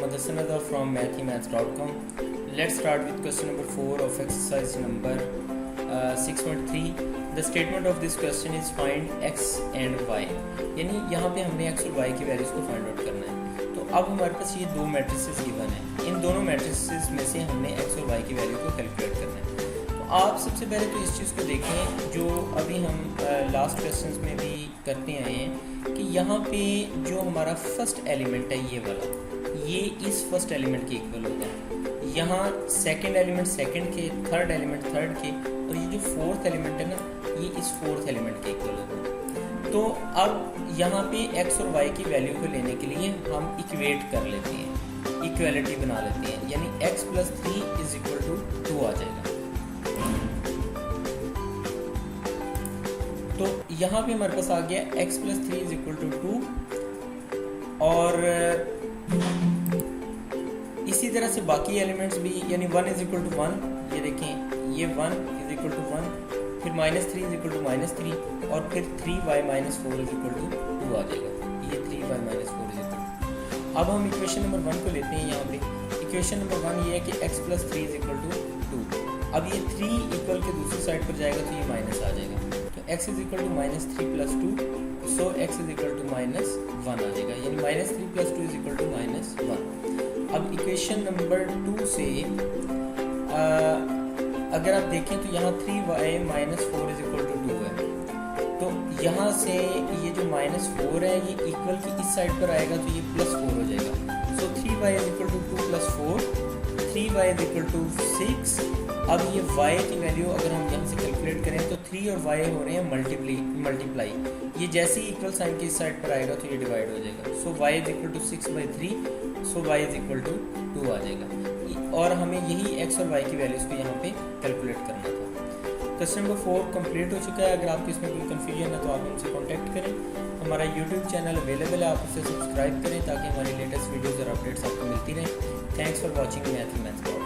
Muhammad Hassanada from mathemaths.com. Let's start with question number 4 of exercise number 6.3. The statement of this question is find x and y. यानी यहाँ पे हमने x और y की values को find out करना है। तो अब हमारे पास ये दो मैट्रिसेस गिवन है, इन दोनों मैट्रिसेस में से हमने x और y की वैल्यू को कैलकुलेट करना है। तो आप सबसे पहले तो इस चीज़ को देखें जो अभी हम लास्ट क्वेश्चंस में भी करते आए हैं कि यहाँ पे जो हमारा फर्स्ट एलिमेंट है ये वाला, ये इस फर्स्ट एलिमेंट के इक्वल होगा, यहाँ सेकंड एलिमेंट सेकंड के, थर्ड एलिमेंट थर्ड के, और ये जो फोर्थ एलिमेंट है ना ये इस फोर्थ एलिमेंट के इक्वल होगा। तो अब यहाँ पे x और y की वैल्यू को लेने के लिए हम इक्वेट कर लेते हैं, इक्वेलिटी बना लेते हैं, यानी x + 3 = 2 आ जाएगा। तो यहाँ पे हमारे पास आ गया x + 3 = 2, और इसी तरह से बाकी एलिमेंट्स भी, यानी 1 = 1, ये देखें ये 1 = 1, फिर -3 = -3, और फिर 3y - 4 = 2 आ जाएगा। ये 3y - 4 = 2। अब हम इक्वेशन नंबर 1 को लेते हैं। यहाँ पे इक्वेशन नंबर 1 ये है कि x + 3 = 2। अब ये 3 इक्वल के दूसरी साइड पर जाएगा तो ये माइनस आ जाएगा, तो x = -3 + 2, सो x = -1 आ जाएगा, यानी -3 + 2 = -1। अब इक्वेशन नंबर 2 से अगर आप देखें तो यहाँ 3y - 4 = 2 है, तो यहाँ से ये जो -4 है ये इक्वल की इस साइड पर आएगा तो ये +4 हो जाएगा। सो 3y = 2 + 4, 3y = 6। अब ये y की वैल्यू अगर हम यहाँ से कैलकुलेट करें तो 3 और y हो रहे हैं मल्टीप्लाई, ये जैसे ही इक्वल साइन की इस साइड पर आएगा तो ये डिवाइड हो जाएगा। सो y = 6/3, सो y = 2 आ जाएगा। और हमें यही x और y की वैल्यूज़ को यहाँ पे कैलकुलेट करना था। क्वेश्चन नंबर 4 कंप्लीट हो चुका है। अगर आपको इसमें कोई कन्फ्यूजन है तो आप हमसे कॉन्टैक्ट करें। हमारा यूट्यूब चैनल अवेलेबल है, आप उसे सब्सक्राइब करें ताकि हमारी लेटेस्ट वीडियोज़ और अपडेट्स आपको मिलती रहें। Thanks for watching mathematics.